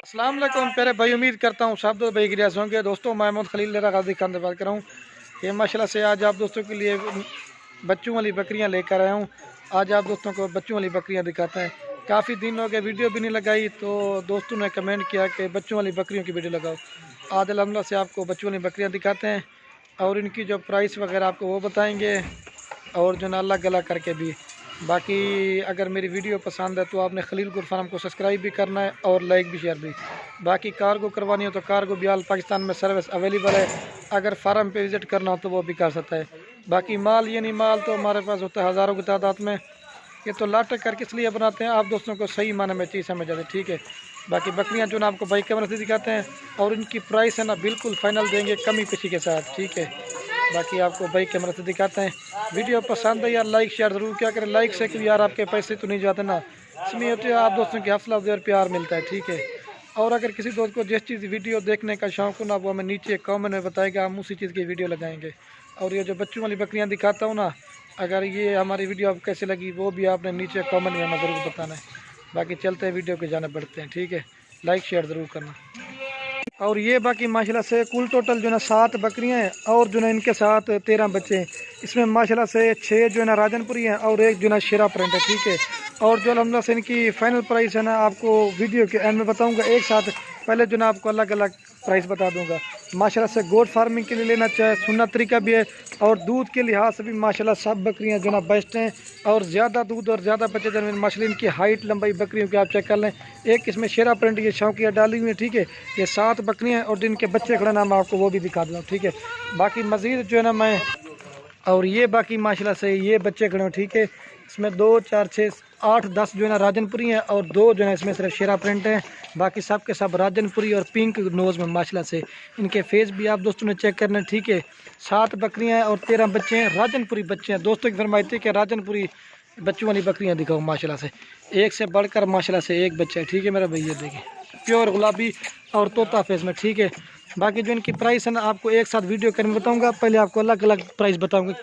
अस्सलाम वालेकुम प्यारे भाई, उम्मीद करता हूँ सब दोस्त भाई गिरिया होंगे। दोस्तों मैं मोहम्मद खलील लेरा गाजी खान से बात कर रहा हूँ। ये माशाल्लाह से आज आप दोस्तों के लिए बच्चों वाली बकरियाँ लेकर आया हूँ। आज आप दोस्तों को बच्चों वाली बकरियाँ दिखाते हैं। काफ़ी दिन हो गए वीडियो भी नहीं लगाई, तो दोस्तों ने कमेंट किया कि बच्चों वाली बकरियों की वीडियो लगाओ। आज अल्हम्दुलिल्लाह से आपको बच्चों वाली बकरियाँ दिखाते हैं और इनकी जो प्राइस वगैरह आपको वो बताएँगे और जो ना अलग अलग करके भी। बाकी अगर मेरी वीडियो पसंद है तो आपने खलील गुर फार्म को सब्सक्राइब भी करना है और लाइक भी शेयर भी। बाकी कार्गो करवानी हो तो कार्गो भी आल पाकिस्तान में सर्विस अवेलेबल है। अगर फार्म पे विज़िट करना हो तो वो भी कर सकता है। बाकी माल ये नहीं, माल तो हमारे पास होता है हज़ारों की तादाद में। ये तो लाट करके इसलिए बनाते हैं आप दोस्तों को सही माने में चीज़ समझ जाते, ठीक है। बाकी बकरियाँ जो ना आपको बाइक कैमरा से दिखाते हैं और इनकी प्राइस है ना बिल्कुल फाइनल देंगे, कमी पेशी के साथ, ठीक है। बाकी आपको बाइक कैमरा से दिखाते हैं। वीडियो पसंद है यार लाइक शेयर ज़रूर क्या करें। लाइक से कि यार आपके पैसे तो नहीं जाते ना, इसमें होते हैं आप दोस्तों की हौसला अफजाई और प्यार मिलता है, ठीक है। और अगर किसी दोस्त को जिस चीज़ वीडियो देखने का शौक हो ना वो हमें नीचे कमेंट में बताएगा, हम उसी चीज़ की वीडियो लगाएंगे। और ये जो बच्चों वाली बकरियाँ दिखाता हूँ ना, अगर ये हमारी वीडियो आपको कैसी लगी वो भी आपने नीचे कमेंट में हमें ज़रूर बताना है। बाकी चलते हैं वीडियो के जाने बढ़ते हैं, ठीक है। लाइक शेयर ज़रूर करना। और ये बाकी माशाल्लाह से कुल टोटल जो है ना 7 बकरियां हैं और जो है इनके साथ 13 बच्चे हैं। इसमें माशाल्लाह से 6 जो है ना राजनपुरी हैं और एक जो है ना शेरा प्रिंट है, ठीक है। और जो अल्हम्दुलिल्लाह से इनकी फ़ाइनल प्राइस है ना आपको वीडियो के एंड में बताऊंगा। एक साथ पहले जो ना आपको अलग अलग प्राइस बता दूंगा। माशाल्लाह से गोट फार्मिंग के लिए लेना चाहे सुन्नत तरीका भी है और दूध के लिहाज से भी माशाल्लाह सब बकरियां जो ना बेस्ट हैं और ज़्यादा दूध और ज़्यादा बच्चे जन्म माशाल्लाह इनकी हाइट लंबाई बकरियों की आप चेक कर लें। एक इसमें शेरा प्रिंट ये शौकिया डाली हुई है, ठीक है। ये 7 बकरियाँ हैं और जिनके बच्चे खड़े ना मैं आपको वो भी दिखा दूँ, ठीक है। बाकी मज़ीद जो है ना मैं और ये बाकी माशाल्लाह से ये बच्चे खड़े हैं, ठीक है। इसमें 2 4 6 8 10 जो है ना राजनपुरी हैं और 2 जो है इसमें सिर्फ शेरा प्रिंट हैं। बाकी सब के सब राजनपुरी और पिंक नोज़ में माशाल्लाह से इनके फेस भी आप दोस्तों ने चेक करना है, ठीक है। 7 बकरियां हैं और 13 बच्चे हैं, राजनपुरी बच्चे हैं। दोस्तों की फरमाइश थी कि राजनपुरी बच्चों वाली बकरियां दिखाओ। माशाल्लाह से एक से बढ़कर माशाल्लाह से एक बच्चा है, ठीक है मेरा भाई। ये देखिए प्योर गुलाबी और तोता फेस में, ठीक है। बाकी जो इनकी प्राइस है ना आपको एक साथ वीडियो करके बताऊंगा। पहले आपको अलग अलग प्राइस बताऊंगा,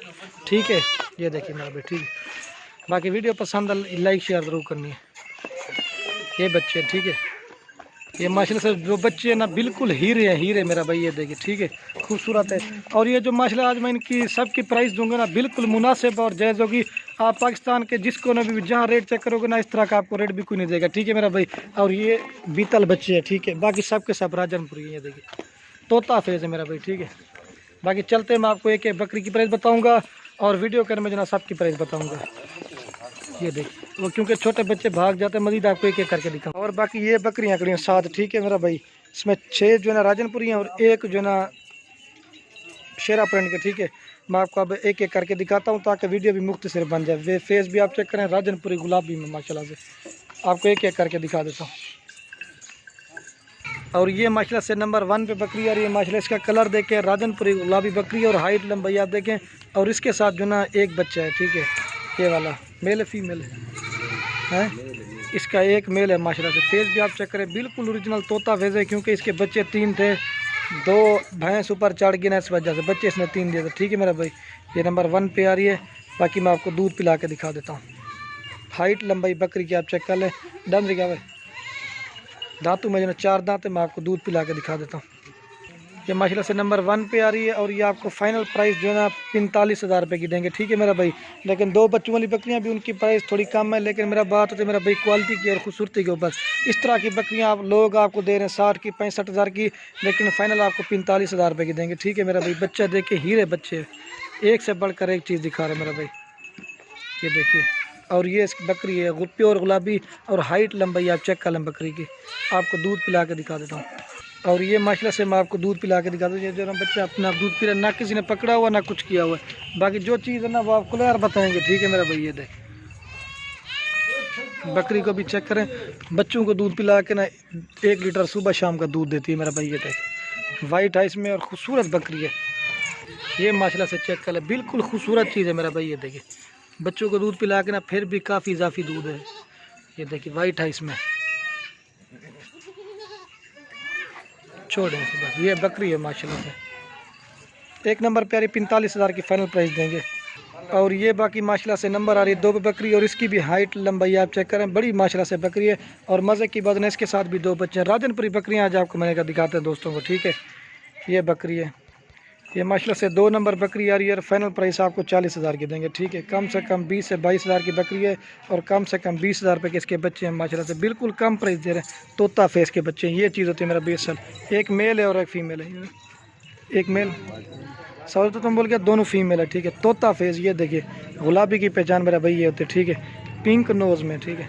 ठीक है। ये देखिए मेरा भाई, ठीक है। बाकी वीडियो पसंद लाइक शेयर ज़रूर करनी है। ये बच्चे, ठीक है। ये माशाल्लाह से जो बच्चे हैं ना बिल्कुल हीरे हैं, हीरे मेरा भाई। ये देखिए, ठीक है, खूबसूरत है। और ये जो माशाल्लाह आज मैं इनकी सबकी प्राइस दूंगा ना बिल्कुल मुनासिब और जायज़ होगी। आप पाकिस्तान के जिसको ना भी जहाँ रेट चेक करोगे ना इस तरह का आपको रेट भी कोई नहीं देगा, ठीक है मेरा भाई। और ये बीतल बच्चे हैं, ठीक है। बाकी सब के सब राजनपुरी है। ये देखिए तोता फेज है मेरा भाई, ठीक है। बाकी चलते मैं आपको एक एक बकरी की प्राइस बताऊँगा और वीडियो करने में जो ना सबकी प्राइस बताऊँगा। ये देखिए वो क्योंकि छोटे बच्चे भाग जाते हैं, मजीद आपको एक एक करके दिखाऊँ। और बाकी ये बकरियाँ खड़ी हैं 7, ठीक है मेरा भाई। इसमें 6 जो है ना राजनपुरी हैं और एक जो है ना शेरा प्रिंट के, ठीक है। मैं आपको अब एक एक करके दिखाता हूँ ताकि वीडियो भी मुख्तसर बन जाए। वे फेस भी आप चेक करें, राजनपुरी गुलाबी में माशाल्लाह से आपको एक एक करके दिखा देता हूँ। और ये माशाल्लाह से नंबर 1 पे बकरी आ रही है। माशाल्लाह इसका कलर देखें, राजनपुरी गुलाबी बकरी और हाइट लंबाई आप देखें। और इसके साथ जो ना एक बच्चा है, ठीक है। ये वाला मेल है फीमेल है, इसका एक मेल है माशाल्लाह से। फेस भी आप चेक करें, बिल्कुल ओरिजिनल तोता फेस है क्योंकि इसके बच्चे 3 थे। 2 भैंस ऊपर चढ़ गए ना इस वजह से बच्चे इसने 3 दिए थे, ठीक है मेरा भाई। ये नंबर 1 पे आ रही है। बाकी मैं आपको दूध पिला के दिखा देता हूँ। हाइट लंबाई बकरी की आप चेक कर लें। डन दिखा भाई, दांतों में जो ना 4 दांत है। मैं आपको दूध पिला के दिखा देता हूँ। ये माशाल्लाह से नंबर 1 पे आ रही है और ये आपको फाइनल प्राइस जो है ना 45,000 रुपये की देंगे, ठीक है मेरा भाई। लेकिन 2 बच्चों वाली बकरियां भी उनकी प्राइस थोड़ी कम है, लेकिन मेरा बात होती है मेरा भाई क्वालिटी की और खूबसूरती के ऊपर। इस तरह की बकरियां आप लोग आपको दे रहे हैं 60 की 65,000 की, लेकिन फाइनल आपको 45,000 रुपये की देंगे, ठीक है मेरा भाई। बच्चा देखिए हीरे बच्चे, एक से बढ़कर एक चीज़ दिखा रहे हैं मेरा भाई। ये देखिए और ये इसकी बकरी है प्योर गुलाबी और हाइट लंबाई आप चेक कर लें बकरी की। आपको दूध पिला के दिखा देता हूँ। और ये माशाल्लाह से मैं आपको दूध पिला के दिखा दूँ। ये जो ना बच्चा अपना आप दूध पी रहा है, ना किसी ने पकड़ा हुआ ना कुछ किया हुआ है। बाकी जो चीज़ है ना वो आपको यार बताएंगे, ठीक है मेरा भाई। ये देख बकरी को भी चेक करें, बच्चों को दूध पिला के ना 1 लीटर सुबह शाम का दूध देती है मेरा भाई। ये देख वाइट आइस में और खूबसूरत बकरी है ये माशाल्लाह से चेक कर ले, बिल्कुल खूबसूरत चीज़ है मेरा भाई। ये देखिए बच्चों को दूध पिला के ना फिर भी काफ़ी इजाफी दूध है। ये देखिए वाइट आइस में छोड़ें बस। ये बकरी है माशाल्लाह से एक नंबर प्यारी। 45,000 की फाइनल प्राइस देंगे। और ये बाकी माशाल्लाह से नंबर आ रही है 2 पे बकरी, और इसकी भी हाइट लंबाई आप चेक करें, बड़ी माशाल्लाह से बकरी है और मज़े की बात है इसके साथ भी 2 बच्चे हैं। राजनपुरी बकरियाँ आज आपको मैंने दिखाते हैं दोस्तों को, ठीक है। ये बकरी है, ये माशाल्लाह से 2 नंबर बकरी आ रही है और फाइनल प्राइस आपको 40,000 की देंगे, ठीक है। कम से कम 20 से 22,000 की बकरी है और कम से कम 20,000 रुपये के इसके बच्चे हैं माशाल्लाह से, बिल्कुल कम प्राइस दे रहे हैं। तोता फेस के बच्चे हैं, ये चीज़ होती है मेरा बेसल। एक मेल है और एक फीमेल है, एक मेल सवाल तो तुम बोल गया, दोनों फीमेल है, ठीक है। तोता फेस, ये देखिए गुलाबी की पहचान मेरा भाई ये होते, ठीक है, पिंक नोज़ में, ठीक है।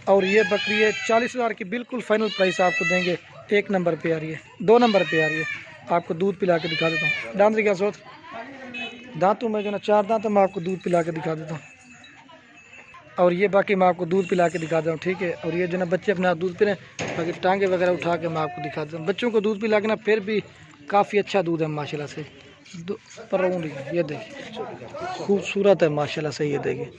और ये बकरी है 40,000 की, बिल्कुल फाइनल प्राइस आपको देंगे। 1 नंबर पे आ रही है, 2 नंबर पे आ रही है। आपको दूध पिला के दिखा देता हूँ। दांत क्या सोच, दांतों में जो ना 4 दांत मैं आपको दूध पिला के दिखा देता हूँ। और ये बाकी मैं आपको दूध पिला के दिखा देता हूँ, ठीक है। और ये जो ना बच्चे अपने आप दूध पी रहे हैं, बाकी टांगे वगैरह उठा के मैं आपको दिखा देता हूँ। बच्चों को दूध पिला के ना फिर भी काफ़ी अच्छा दूध है माशाल्लाह से। पर ये देखिए खूबसूरत है माशाल्लाह से, ये देखिए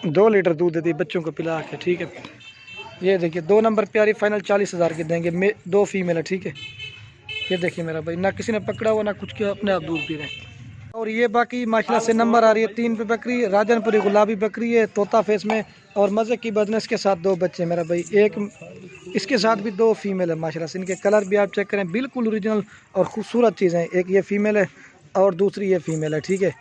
2 लीटर दूध देती है बच्चों को पिला के, ठीक है। ये देखिए 2 नंबर प्यारी, फाइनल 40,000 की देंगे। 2 फीमेल है, ठीक है। ये देखिए मेरा भाई, ना किसी ने पकड़ा हुआ ना कुछ किया, अपने आप दूध पी रहे हैं। और ये बाकी माशाल्लाह से नंबर आ रही है 3 पे बकरी, राजनपुरी गुलाबी बकरी है, तोता फेस में और मज़े की बदनेस के साथ 2 बच्चे मेरा भाई। एक इसके साथ भी 2 फीमेल है माशाल्लाह से। इनके कलर भी आप चेक करें, बिल्कुल ओरिजिनल और खूबसूरत चीज़ें। एक ये फीमेल है और दूसरी ये फीमेल है, ठीक है।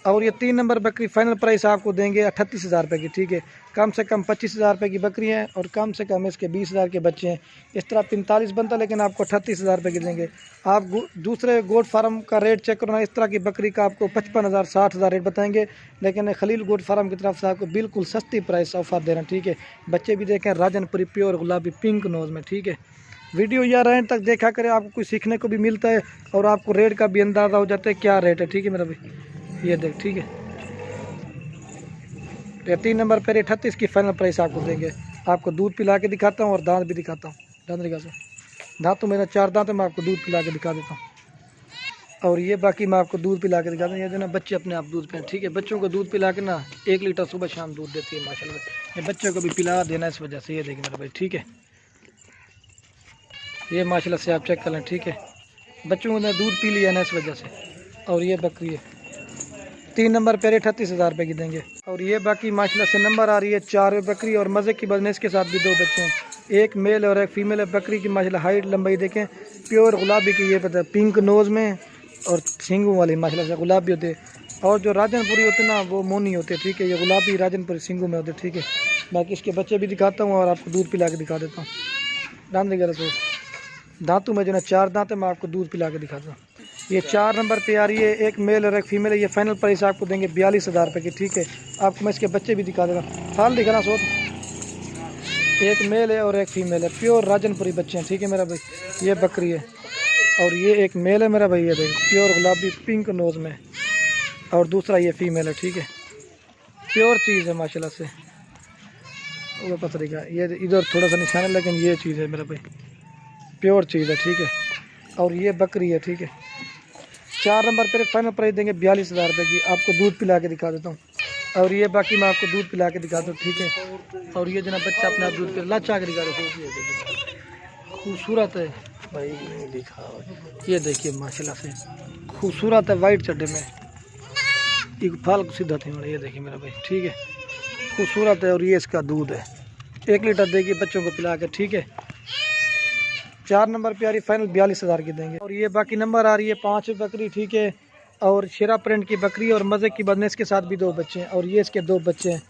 और ये 3 नंबर बकरी फाइनल प्राइस आपको देंगे 38,000 रुपये की, ठीक है। कम से कम 25,000 रुपये की बकरी हैं और कम से कम इसके 20,000 के बच्चे हैं। इस तरह 45 बनता, लेकिन आपको 38,000 रुपये की देंगे। आप दूसरे गोट फार्म का रेट चेक करना, इस तरह की बकरी का आपको 55,000 60,000 रेट बताएंगे, लेकिन खलील गोट फार्म की तरफ से आपको बिल्कुल सस्ती प्राइस ऑफर दे रहे हैं, ठीक है। बच्चे भी देखें राजनपुरी प्योर गुलाबी पिंक नोज़ में, ठीक है। वीडियो यार एंड तक देखा करें, आपको कुछ सीखने को भी मिलता है और आपको रेट का भी अंदाज़ा हो जाता है क्या रेट है, ठीक है मेरा भाई। ये देख, ठीक है। ये 3 नंबर पर 38 की फाइनल प्राइस आपको देंगे। आपको दूध पिला के दिखाता हूँ और दांत भी दिखाता हूँ। दांत दिखा से, दांत तो मेरा 4 दांत है, मैं आपको दूध पिला के दिखा देता हूँ। और ये बाकी मैं आपको दूध पिला के दिखाता हूँ। ये जो ना बच्चे अपने आप दूध पिए, ठीक है। बच्चों को दूध पिला के ना 1 लीटर सुबह शाम दूध देती है माशाल्लाह। ये बच्चों को भी पिला देना इस वजह से, ये देखिए मेरा भाई, ठीक है। ये माशाल्लाह से आप चेक कर लें, ठीक है। बच्चों ने दूध पी लिया ना इस वजह से। और ये बकरी है 3 नंबर पर 38,000 रुपये की देंगे। और ये बाकी माशाल्लाह से नंबर आ रही है 4 पे बकरी और मज़े की बदनेस के साथ भी 2 बच्चे हैं। एक मेल और एक फीमेल है। बकरी की माशाल्लाह हाइट लंबाई देखें, प्योर गुलाबी की, ये पता है पिंक नोज़ में और सींगों वाली माशाल्लाह से गुलाबी होते हैं। और जो राजनपुरी होते ना वो मोनी होते, ठीक है। ये गुलाबी राजनपुरी सींगों में होते, ठीक है। बाकी इसके बच्चे भी दिखाता हूँ और आपको दूध पिला के दिखा देता हूँ। दांत वगैरह सो, दांतों में जो ना 4 दांत है, मैं आपको दूध पिला के दिखाता हूँ। ये 4 नंबर पे आ रही है, एक मेल और एक फीमेल है। ये फाइनल प्राइस आपको देंगे 42,000 रुपये की, ठीक है। आपको मैं इसके बच्चे भी दिखा देगा, हाल दिखाना सोच। एक मेल है और एक फीमेल है, प्योर राजनपुरी बच्चे हैं, ठीक है मेरा भाई। ये बकरी है और ये एक मेल है मेरा भाई, ये देखिए प्योर गुलाबी पिंक नोज़ में, और दूसरा ये फीमेल है, ठीक है। प्योर चीज़ है माशाल्लाह से। वो पता नहीं क्या, ये इधर थोड़ा सा निशान है, लेकिन ये चीज़ है मेरा भाई, प्योर चीज़ है, ठीक है। और ये बकरी है, ठीक है। 4 नंबर पर फाइनल प्राइस देंगे 42,000 रुपये की। आपको दूध पिला के दिखा देता हूँ। और ये बाकी मैं आपको दूध पिला के दिखा दूँ, ठीक है। और ये जना बच्चा अपने आप दूध पिला लाचा के दिखा रहे, खूबसूरत है भाई, नहीं दिखा। ये देखिए माशाल्लाह से खूबसूरत है, वाइट चड्डे में एक फल सीधा थे, ये देखिए मेरा भाई, ठीक है। खूबसूरत है और ये इसका दूध है, 1 लीटर देगी बच्चों को पिला के, ठीक है। 4 नंबर पे आ रही, फाइनल 42,000 की देंगे। और ये बाकी नंबर आ रही है 5 बकरी, ठीक है। और शेरा प्रिंट की बकरी और मज़े की बदनेस के साथ भी 2 बच्चे हैं। और ये इसके 2 बच्चे हैं,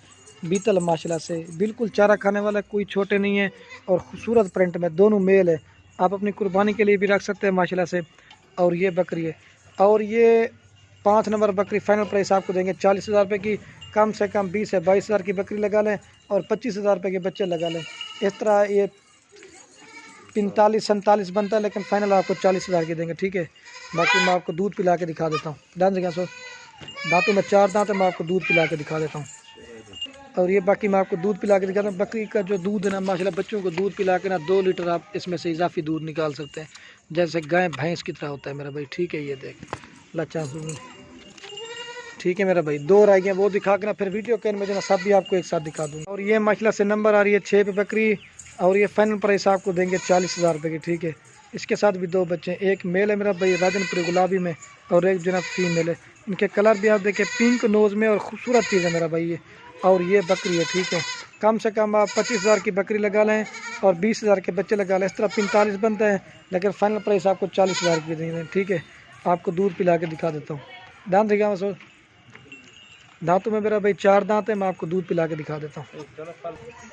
बीतल माशाल्लाह से, बिल्कुल चारा खाने वाला, कोई छोटे नहीं है और खूबसूरत प्रिंट में, दोनों मेल है। आप अपनी कुर्बानी के लिए भी रख सकते हैं माशाल्लाह से। और ये बकरी है। और ये 5 नंबर बकरी फाइनल प्राइस आपको देंगे 40,000 रुपये की। कम से कम 20 से 22,000 की बकरी लगा लें और 25,000 रुपये के बच्चे लगा लें। इस तरह ये 45-47 बनता है, लेकिन फाइनल आपको 40,000 की देंगे, ठीक है। बाकी मैं आपको दूध पिला के दिखा देता हूँ। दांत क्या सो, दांतों में 4 दांत है, मैं आपको दूध पिला के दिखा देता हूँ। और ये बाकी मैं आपको दूध पिला के दिखाता हूँ। बकरी का जो दूध है ना माशाल्लाह, बच्चों को दूध पिला के ना 2 लीटर आप इसमें से इजाफी दूध निकाल सकते हैं, जैसे गाय भैंस की तरह होता है मेरा भाई, ठीक है। ये देख लच्चा, ठीक है मेरा भाई। 2 रह गए, वो दिखा के ना फिर वीडियो के में जो ना सब भी आपको एक साथ दिखा दूँगा। और ये माशाल्लाह से नंबर आ रही है 6 पे बकरी और ये फाइनल प्राइस आपको देंगे 40,000 रुपये की, ठीक है। इसके साथ भी 2 बच्चे हैं, एक मेल है मेरा भाई राजनपुरी गुलाबी में और एक जो ना फीमेल है। इनके कलर भी आप देखें, पिंक नोज़ में और खूबसूरत चीज़ है मेरा भाई ये। और ये बकरी है, ठीक है। कम से कम आप 25,000 की बकरी लगा लें और 20,000 के बच्चे लगा लें, इस तरह 45 बनते हैं, लेकिन फाइनल प्राइस आपको 40,000 की देंगे, ठीक है। आपको दूध पिला के दिखा देता हूँ। दांत दिखा मसूद, दांतों में मेरा भाई 4 दांत है, मैं आपको दूध पिला के दिखा देता हूँ।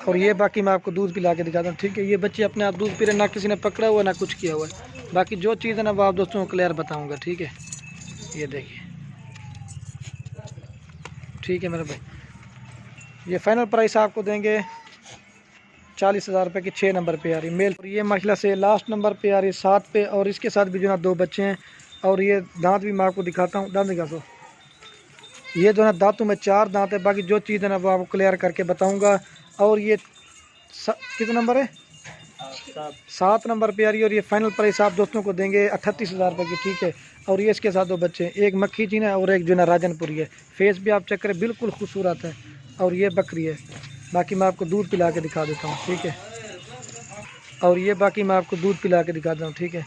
और ये बाकी मैं आपको दूध पिला के दिखाता हूँ, ठीक है। ये बच्चे अपने आप दूध पी रहे, ना किसी ने पकड़ा हुआ ना कुछ किया हुआ है। बाकी जो चीज़ है ना वो आप दोस्तों को क्लियर बताऊँगा, ठीक है। ये देखिए, ठीक है मेरे भाई। ये फाइनल प्राइस आपको देंगे 40,000 रुपये की 6 नंबर पे आ रही मेल। और ये माशाल्लाह से लास्ट नंबर पे आ रही 7 पे, और इसके साथ भी जो है 2 बच्चे हैं। और ये दांत भी मैं आपको दिखाता हूँ, दांत दिखा दो। ये जो है दांतों में 4 दांत है। बाकी जो चीज़ है ना वो आपको क्लियर करके बताऊँगा। और ये कितना नंबर है? 7 नंबर पे आ रही है। और ये फाइनल प्राइस आप दोस्तों को देंगे 38,000 रुपये की, ठीक है। और ये इसके साथ 2 बच्चे हैं, एक मक्खी चीन है और एक जो है राजनपुरी है। फेस भी आप चेक करें, बिल्कुल खूबसूरत है। और ये बकरी है। बाकी मैं आपको दूध पिला के दिखा देता हूँ, ठीक है। और ये बाकी मैं आपको दूध पिला के दिखा देता हूँ, ठीक है।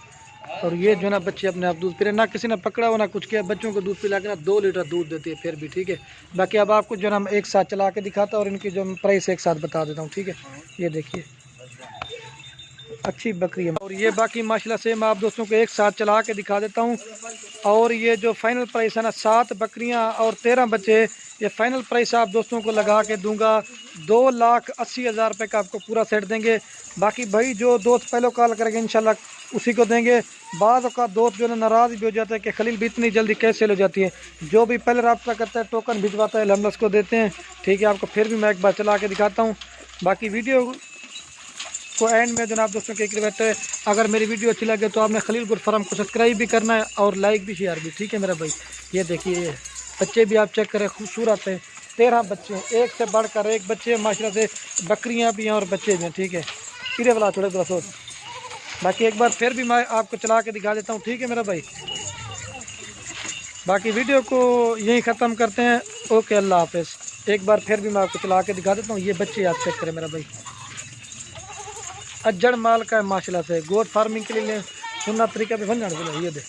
और ये जो है ना बच्चे अपने आप दूध पी रहे, ना किसी ने पकड़ा हुआ ना कुछ किया। बच्चों को दूध पिला के ना 2 लीटर दूध देती है फिर भी, ठीक है। बाकी अब आपको जो है ना एक साथ चला के दिखाता और इनकी जो प्राइस एक साथ बता देता हूँ, ठीक है। ये देखिए, अच्छी बकरी है। और ये बाकी माशाल्लाह से मैं आप दोस्तों को एक साथ चला के दिखा देता हूँ। और ये जो फाइनल प्राइस है ना, 7 बकरियाँ और 13 बच्चे, ये फाइनल प्राइस आप दोस्तों को लगा के दूंगा 2,80,000 रुपये का आपको पूरा सेट देंगे। बाकी भाई जो दोस्त पहले कॉल करेंगे इंशाल्लाह उसी को देंगे। बाद का दोस्त जो है नाराज़ भी हो जाता है कि खलील भी इतनी जल्दी कैसे सेल हो जाती है। जो भी पहले रब्ता करता है, टोकन भिजवाता है, हम उसको देते हैं, ठीक है। आपको फिर भी मैं एक बार चला के दिखाता हूँ। बाकी वीडियो को एंड में जनाब दोस्तों के रिक्वेस्ट है, अगर मेरी वीडियो अच्छी लगे तो आपने खलील गुड फार्म को सब्सक्राइब भी करना है और लाइक भी शेयर भी, ठीक है मेरा भाई। ये देखिए बच्चे भी आप चेक करें, खूबसूरत है। 13 बच्चे हैं, एक से बढ़कर एक बच्चे माशाल्लाह से। बकरियां भी हैं और बच्चे भी हैं, ठीक है। फिर वाला थोड़े थोड़ा सोच। बाकी एक बार फिर भी मैं आपको चला के दिखा देता हूँ, ठीक है मेरा भाई। बाकी वीडियो को यहीं ख़त्म करते हैं। ओके, अल्लाह हाफिज़। एक बार फिर भी मैं आपको चला के दिखा देता हूँ। ये बच्चे आप चेक करें मेरा भाई, अज्जड़ माल का है माशाल्लाह से। गोट फार्मिंग के लिए सुनना तरीका भी बन जाना। ये देख